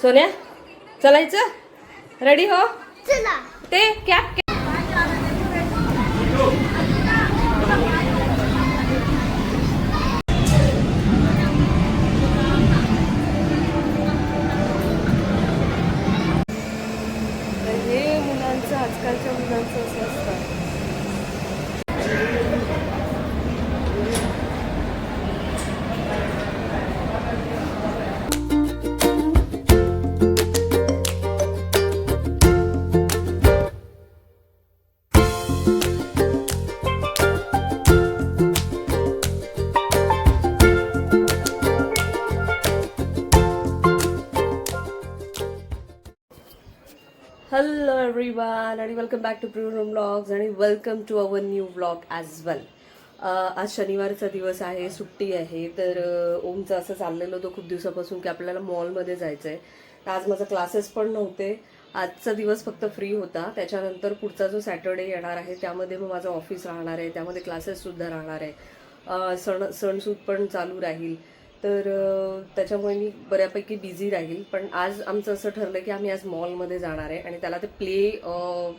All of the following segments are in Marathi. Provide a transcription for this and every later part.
सोन्या चलायचं रेडी हो चला ते कॅप हे मुलांचं आजकालच्या मुलांचं असं असतं. हॅलो एव्हरीवन आणि welcome back to Pru Room vlogs आणि welcome to our new vlog as well. आज शनिवारचा दिवस आहे, सुट्टी आहे. तर ओमचं असं चाललेलं होतं खूप दिवसापासून की आपल्याला मॉलमध्ये जायचं आहे. तर आज माझं क्लासेस पण नव्हते, आजचा दिवस फक्त फ्री होता. त्याच्यानंतर पुढचा जो सॅटर्डे येणार आहे त्यामध्ये मग माझं ऑफिस राहणार आहे, त्यामध्ये क्लासेससुद्धा राहणार आहे, सणसूद पण चालू राहील. तर त्याच्यामुळे मी बऱ्यापैकी बिझी राहील. पण आज आमचं असं ठरलं की आम्ही आज मॉलमध्ये जाणार आहे आणि त्याला ते प्ले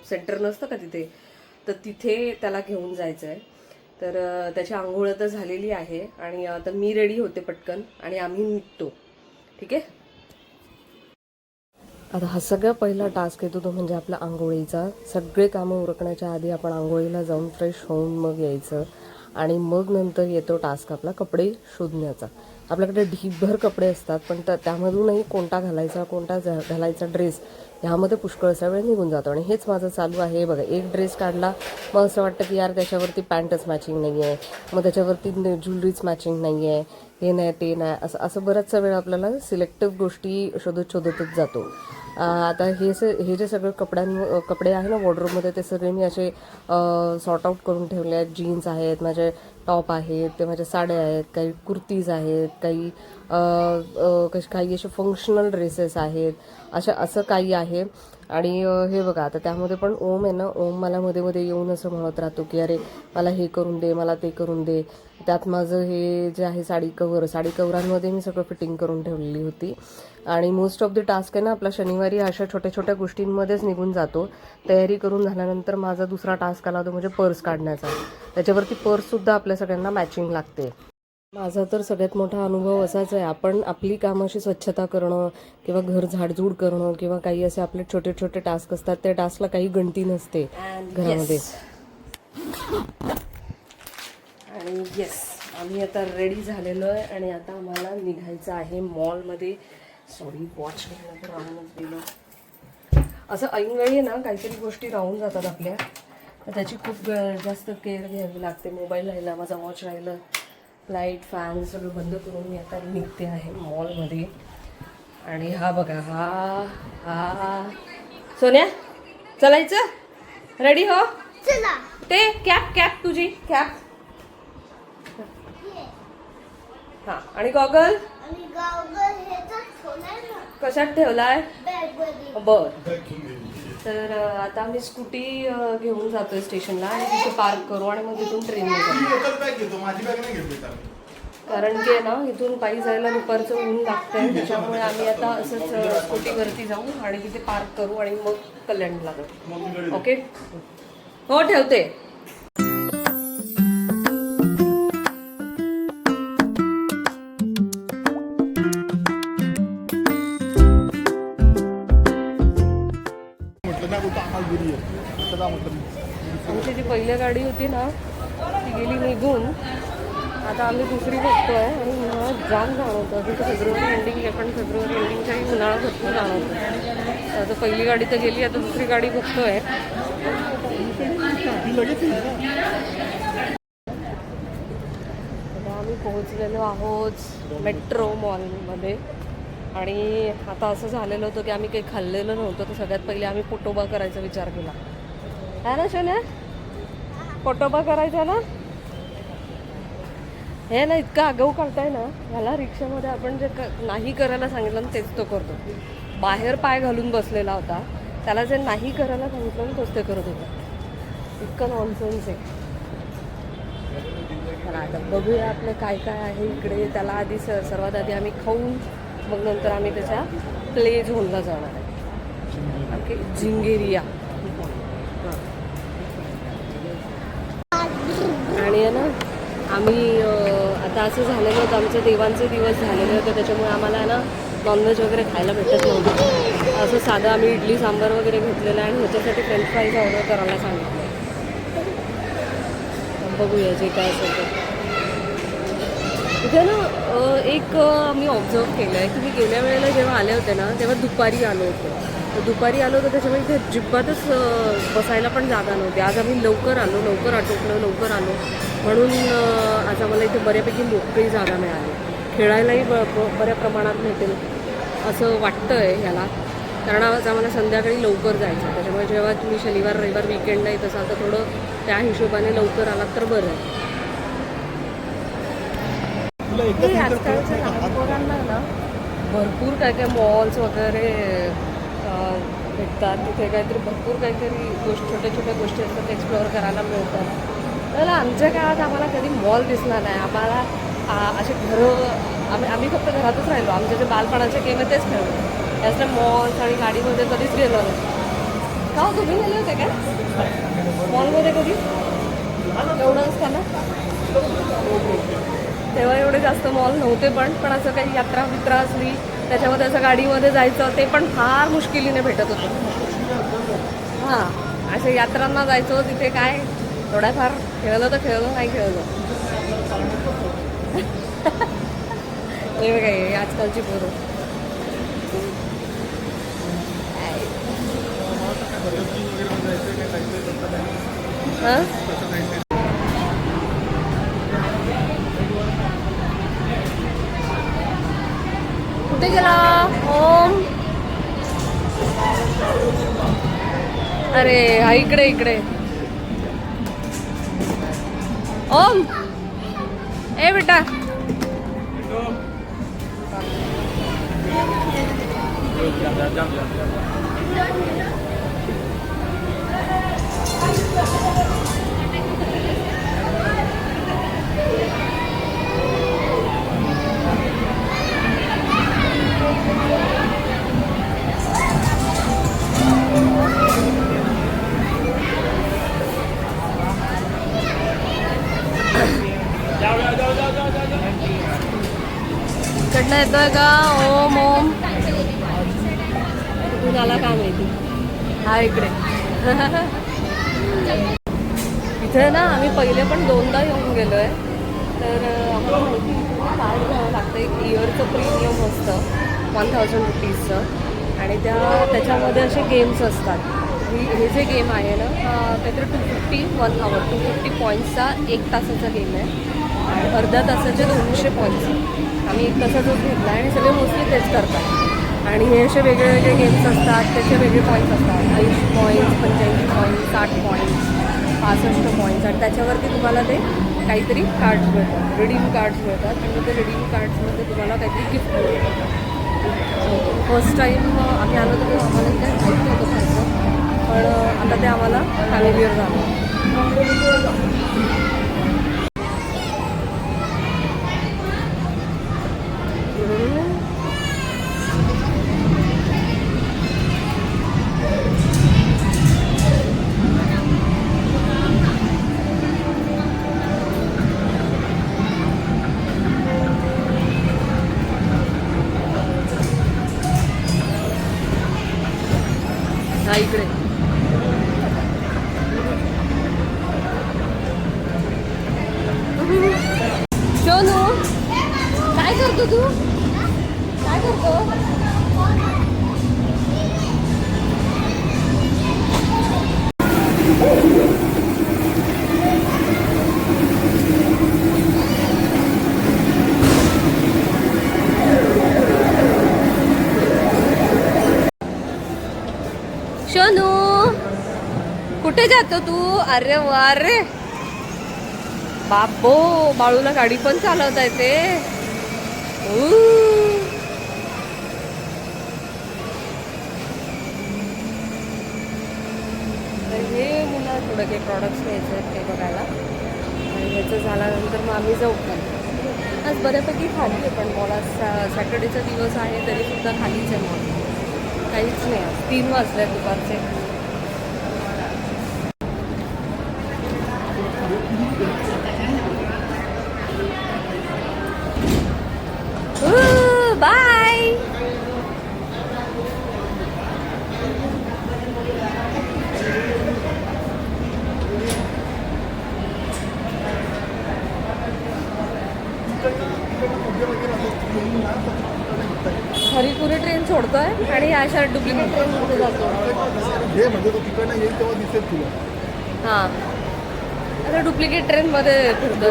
सेंटर नसतं का तिथे, तर तिथे त्याला घेऊन जायचं आहे. तर त्याची आंघोळ तर झालेली आहे आणि आता मी रेडी होते पटकन आणि आम्ही निघतो. ठीक आहे. आता हा सगळ्यात पहिला टास्क येतो तो म्हणजे आपला आंघोळीचा. सगळे कामं उरकण्याच्या आधी आपण आंघोळीला जाऊन फ्रेश होऊन मग यायचं आणि मग नंतर येतो टास्क आपला कपडे शोधण्याचा. आपल्याकडे ढीकभर कपडे असतात, पण त्यामधूनही कोणता घालायचा कोणता घालायचा ड्रेस ह्यामध्ये पुष्कळसा वेळ निघून जातो. आणि हेच माझं चालू आहे. बघा, एक ड्रेस काढला मग असं वाटतं की यार त्याच्यावरती पॅन्टच मॅचिंग नाही आहे, मग त्याच्यावरती ज्वेलरीच मॅचिंग नाही आहे, हे नाही ते नाही, असं बराचसा वेळ आपल्याला सिलेक्टिव्ह गोष्टी शोधतच जातो. आता हे जे सगळे कपडे आहे ना वॉर्डरोबमध्ये, ते सगळे मी असे सॉर्ट आऊट करून ठेवले आहेत. जीन्स आहेत, माझे टॉप आहेत, ते माझ्या साड्या आहेत, काही कुर्तीज आहेत, काही असे फंक्शनल ड्रेसेस आहेत, असं काही आहे. आणि हे बघा, आता त्यामध्ये पण ओम आहे ना, ओम मला मध्ये मध्ये येऊन असं म्हणत राहतो की अरे मला हे करून दे, मला ते करून दे. त्यात माझं हे जे आहे साडी कवरांमध्ये मी सगळं फिटिंग करून ठेवलेली होती. आणि मोस्ट ऑफ द टास्क आहे ना आपला शनिवारी अशा छोट्या छोट्या गोष्टींमध्येच निघून जातो. तयारी करून झाल्यानंतर माझा दुसरा टास्क आला तो म्हणजे पर्स काढण्याचा. त्याच्यावरती पर्ससुद्धा आपल्या सगळ्यांना मॅचिंग लागते. माझा तर सगळ्यात मोठा अनुभव असाच आहे, आपण आपली कामं अशी स्वच्छता करणं किंवा घर झाडझूड करणं किंवा काही असे आपले छोटे छोटे टास्क असतात, त्या टास्कला काही गणती नसते घरामध्ये. आणि येस, आम्ही आता रेडी झालेलो आहे आणि आता आम्हाला निघायचं आहे मॉलमध्ये. सॉरी, वॉच घ्यायला तर राहूनच गेलं. असं ऐनवेळी ना काहीतरी गोष्टी राहून जातात आपल्या, तर त्याची खूप जास्त केअर घ्यावी लागते. मोबाईल राहिला, माझा वॉच राहिलं, लाईट फॅन सगळं बंद करून मी आता निघते आहे मॉलमध्ये. आणि हा बघा, हा सोन्या चलायचं रेडी हो चला. ते कॅप तुझी कॅप, हा, आणि गॉगल कशात ठेवलाय बर. तर आता आम्ही स्कूटी घेऊन जातोय स्टेशनला आणि तिथे पार्क करू आणि मग तिथून ट्रेनने जाऊ. कारण की ना इथून पायी जायला दुपारचं ऊन लागतंय, त्याच्यामुळे आम्ही आता असंच स्कूटीवरती जाऊ आणि तिथे पार्क करू आणि मग कल्याणला जाऊ. ओके हो, ठेवते. आमची जी पहिली गाडी होती ना ती गेली निघून. आता आम्ही दुसरी बघतोय आणि उन्हाळ्यात जाम जाणवतं. तिथं फेब्रुवारी एंडिंग आहे, पण फेब्रुवारी एंडिंगच्याही उन्हाळा भरपूर जाणवतं. आता पहिली गाडी तर गेली, आता दुसरी गाडी बघतोय. आता आम्ही पोहोचलेलो आहोत मेट्रो मॉलमध्ये. आणि आता असं झालेलं होतं की आम्ही काही खाल्लेलं नव्हतं, तर सगळ्यात पहिले आम्ही पोटोबा करायचा विचार केला. है ना शोन्या, पोटोबा करायचा ना. हे ना इतकं आगाऊ करताय ना, ह्याला रिक्षामध्ये आपण जे नाही करायला सांगितलं ना तेच तो करतो. बाहेर पाय घालून बसलेला होता, त्याला जे नाही करायला सांगितलं ना तोच ते करत होता. इतकं नॉनसेन्स आहे. चला आता बघूया आपलं काय काय आहे इकडे. त्याला आधी सर्वात आधी आम्ही खाऊन मग नंतर आम्ही त्याच्या प्ले झोनला जाणार आहे. ओके, झिंगेरिया. आणि आहे ना आम्ही आता असं झालेलं होतं, आमचं देवांचे दिवस झालेले होते, त्याच्यामुळे आम्हाला आहे ना नॉनव्हेज वगैरे खायला भेटत नव्हतं. असं साधं आम्ही इडली सांबार वगैरे घेतलेलं आहे आणि ह्याच्यासाठी फ्रेंच फ्राईज ऑर्डर करायला सांगितलं. बघूया जे काय असेल ते. तिथे ना एक मी ऑब्झर्व केलं आहे की मी गेल्या वेळेला जेव्हा आले होते ना तेव्हा दुपारी आलो होतो. तर दुपारी आलो होतो त्याच्यामुळे इथे अजिबातच बसायला पण जागा नव्हती. आज आम्ही लवकर आलो, लवकर आटोपलं, लवकर आलो म्हणून आज आम्हाला इथे बऱ्यापैकी मोकळी जागा मिळाली. खेळायलाही बऱ्या प्रमाणात भेटेल असं वाटतं आहे ह्याला, कारण आज आम्हाला संध्याकाळी लवकर जायचं. त्याच्यामुळे जेव्हा तुम्ही शनिवार रविवार विकेंडला येत असाल तर थोडं त्या हिशोबाने लवकर आलात तर बरं आहे. आजकालच्या लहान पोरांना ना भरपूर काय काय मॉल्स वगैरे भेटतात. तिथे काहीतरी भरपूर काहीतरी छोट्या छोट्या गोष्टी असतात एक्सप्लोअर करायला मिळतात. तर आमच्या काळात आम्हाला कधी मॉल दिसला नाही. आम्हाला असे घरं आम्ही फक्त घरातच राहिलो. आमचे जे बालपणाचे गेम आहे तेच खेळलो. त्याच्या मॉल्स आणि गाडीमध्ये कधीच गेलो नाही. का तुम्ही गेले होते काय मॉलमध्ये कधी? एवढं असताना तेव्हा एवढे जास्त मॉल नव्हते, पण असं काही यात्रा बित्रा असली त्याच्यामध्ये असं गाडीमध्ये जायचं ते पण फार मुश्किलीने भेटत होतं. हां, अशा यात्रांना जायचो, तिथे काय थोड्याफार खेळलं तर खेळलं, नाही खेळलं. हे बघा हे आजकालची पोरं. हां, कुठे गेला ओम? अरे हा इकडे इकडे. ओम ए बेटा, इकडनं येतोय का ओम? ओम कुठून आला काय माहिती. हा इकडे. इथे ना आम्ही पहिले पण 2दा येऊन गेलो आहे. तर आम्हाला माहिती कार्ड घ्यावं लागतं. एक इयरचं प्रीमियम असतं 1000 रुपीजचं आणि त्याच्यामध्ये असे गेम्स असतात. हे जे गेम आहे ना काहीतरी 250 1 आवर 250 पॉईंट्सचा 1 तासाचा गेम आहे आणि अर्ध्या तासाचे 200 पॉईंट्स. आम्ही 1 तासाचाच घेतला आणि सगळे मोस्टली तेच करतात. आणि हे असे वेगळे वेगळे गेम्स असतात, त्याचे वेगळे पॉईंट्स असतात. 80 पॉईंट्स, 85 पॉईंट्स, 60 पॉईंट्स, 65 पॉईंट्स आणि त्याच्यावरती तुम्हाला ते काहीतरी कार्ड्स मिळतात, रिडीम कार्ड्स मिळतात आणि ते रिडीम कार्ड्समध्ये तुम्हाला काहीतरी गिफ्ट मिळतं. फर्स्ट टाईम आम्ही आलो तर आम्हाला काय माहीत नव्हतं खायचं, पण आता ते आम्हाला फॅमिलीवर झालं. हा इकडे शोनू काय करतो तू? काय करतो? शोनू कुठे जातो तू? अरे वा रे बाबो, बाळूला गाडी पण चालवता येते. हे मुलं थोडं काही प्रॉडक्ट्स घ्यायचे आहेत ते बघायला आणि ह्याचं झाल्यानंतर मग आम्ही जाऊ खाली. आज बऱ्यापैकी खाली आहे, पण मॉल आज सॅटर्डेचा दिवस आहे तरीसुद्धा खालीच आहे मॉल. काहीच नाही. आज 3 वाजले दुपारचे. बाय. हरिपुरी ट्रेन सोडतोय आणि अशा डुप्लिकेट ट्रेनमध्ये जातो. हां, आता डुप्लिकेट ट्रेनमध्ये फिरतो.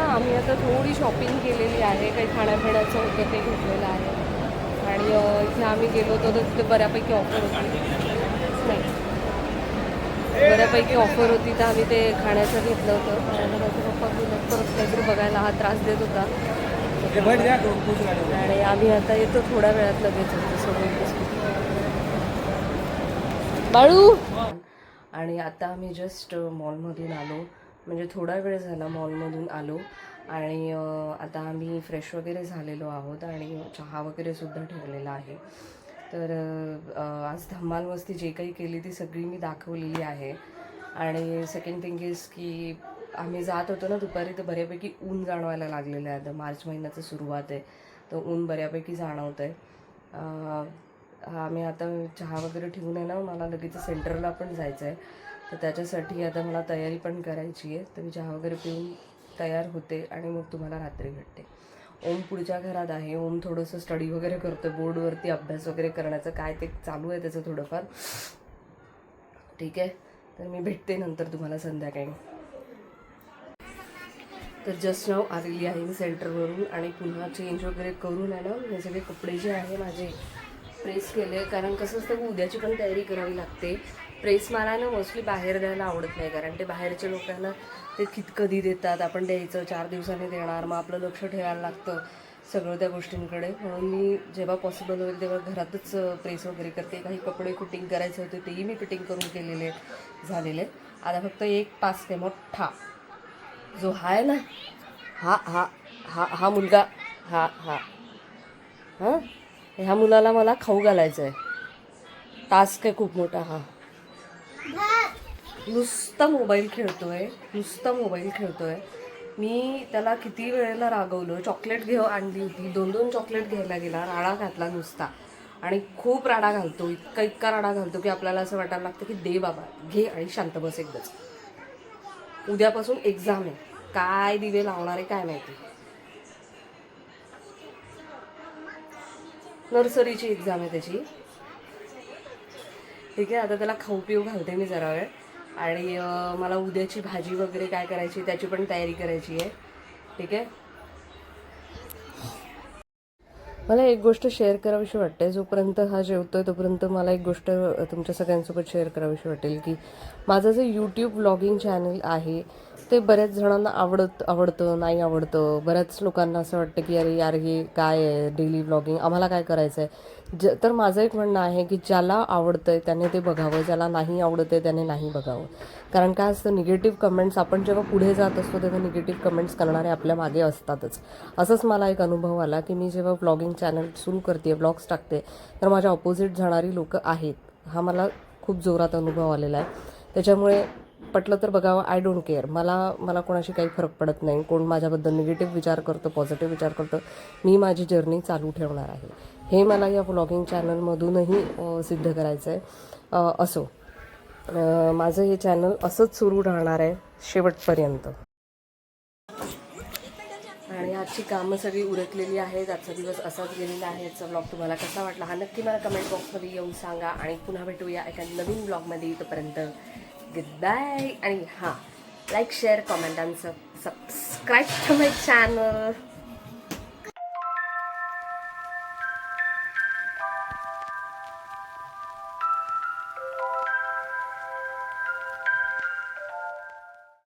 आम्ही आता थोडी शॉपिंग केलेली आहे. काही खाण्यापिण्याचं होतं ते घेतलेलं आहे. आणि इथे आम्ही गेलो होतो तर तिथे बऱ्यापैकी ऑफर होती. नाही, बऱ्यापैकी ऑफर होती तर आम्ही ते खाण्याचं घेतलं होतं. आणि माझे पप्पा परत काहीतरी बघायला हा त्रास देत होता. आणि आम्ही आता येतो थोड्या वेळात लगेच बाळू. आणि आता आम्ही जस्ट मॉलमधून आलो, म्हणजे थोडा वेळ झाला मॉलमधून आलो. आणि आता आम्ही फ्रेश वगैरे झालेलो आहोत आणि चहा वगैरे सुद्धा ठेवलेला आहे. तर आज धमाल मस्ती जे काही केली ती सगळी मी दाखवलेली आहे. आणि सेकंड थिंग इज की आम्ही जात होतो ना दुपारी, तर बऱ्यापैकी ऊन जाणवायला लागलेलं आहे. आता मार्च महिन्याचं सुरुवात आहे तर ऊन बऱ्यापैकी जाणवतं आहे. आम्ही आता चहा वगैरे ठेवून आहे ना, मला लगेच सेंटरला पण जायचं आहे. तर त्याच्यासाठी आता मला तयारी पण करायची आहे. तर मी चहा वगैरे पिऊन तयार होते आणि मग तुम्हाला रात्री भेटते. ओम पुढच्या घरात आहे. ओम थोडंसं स्टडी वगैरे करतो, बोर्डवरती अभ्यास वगैरे करण्याचं काय ते चालू आहे त्याचं थोडंफार. ठीक आहे, तर मी भेटते नंतर तुम्हाला संध्याकाळी. तर जस्ट नाव आलेली आहे मी सेंटरवरून आणि पुन्हा चेंज वगैरे करून आहे ना, हे सगळे कपडे जे आहे माझे प्रेस केले. कारण कसं असतं उद्याची पण तयारी करावी लागते. प्रेस मारायला मोस्टली बाहेर द्यायला आवडत नाही, कारण ते बाहेरच्या लोकांना ते कधी देतात, आपण द्यायचं 4 दिवसांनी देणार, मग आपलं लक्ष ठेवायला लागतं सगळं त्या गोष्टींकडे. म्हणून मी जेव्हा पॉसिबल होईल तेव्हा घरातच प्रेस वगैरे करते. काही कपडे फिटिंग करायचे होते तेही मी फिटिंग करून केलेले झालेले. आता फक्त एक पास ते मोठा जो आहे ना, हा हा हा हा मुलगा, हा हा हां, ह्या मुलाला मला खाऊ घालायचं आहे. टास्क आहे खूप मोठा हा. नुसता मोबाईल खेळतोय. मी त्याला किती वेळेला रागवलं. चॉकलेट आणली होती, 2-2 चॉकलेट घ्यायला गेला, राडा घातला नुसता. आणि खूप राडा घालतो, इतका राडा घालतो की आपल्याला असं वाटायला लागतं की दे बाबा, घे आणि शांत बस एकदाच. उद्यापासून एक्झाम आहे, काय दिवे लावणार आहे काय माहिती. नर्सरीची एक्झाम आहे त्याची. ठीक आहे, आता त्याला खाऊ पिऊ घालते मी जरा वेळ. आणि मला उद्याची भाजी वगैरे काय करायची त्याची पण तयारी करायची आहे. ठीक आहे, मला एक गोष्ट शेअर करावीशी वाटते. जोपर्यंत हा जेवतोय तोपर्यंत मला एक गोष्ट तुमच्या सगळ्यांसोबत शेअर करावीशी वाटेल की माझं जे यूट्यूब व्लॉगिंग चॅनल आहे ते बऱ्याच जणांना आवडतं नाही आवडतं. बऱ्याच लोकांना असं वाटतं की अरे यार हे काय आहे डेली व्लॉगिंग, आम्हाला काय करायचं आहे. तर माझं एक म्हणणं आहे की ज्याला आवडतं आहे त्याने ते बघावं, ज्याला नाही आवडतं आहे त्याने नाही बघावं. कारण काय असतं, निगेटिव्ह कमेंट्स, आपण जेव्हा पुढे जात असतो तेव्हा निगेटिव्ह कमेंट्स करणारे आपल्या मागे असतातच. असंच मला एक अनुभव आला की मी जेव्हा व्लॉगिंग चॅनल सुरू करते, व्लॉग्स टाकते, तर माझ्या ऑपोजिट जाणारी लोकं आहेत. हा मला खूप जोरात अनुभव आलेला आहे. त्याच्यामुळे पटलं तर बघावं, आय डोंट केअर. मला कोणाशी काही फरक पडत नाही. कोण माझ्याबद्दल निगेटिव्ह विचार करतं, पॉझिटिव्ह विचार करतं, मी माझी जर्नी चालू ठेवणार आहे. हे मला या व्लॉगिंग चॅनलमधूनही सिद्ध करायचं आहे. असो, माझं हे चॅनल असंच सुरू राहणार आहे शेवटपर्यंत. आणि आजची कामं सगळी उरकलेली आहेत. आजचा दिवस असाच गेलेला आहे. आजचा ब्लॉग तुम्हाला कसा वाटला हा नक्की मला कमेंट बॉक्समध्ये येऊन सांगा. आणि पुन्हा भेटूया एका नवीन ब्लॉगमध्ये. तोपर्यंत गुड बाय. आणि हां, लाईक शेअर कॉमेंट आणि सबस्क्राईब टू माय चॅनल.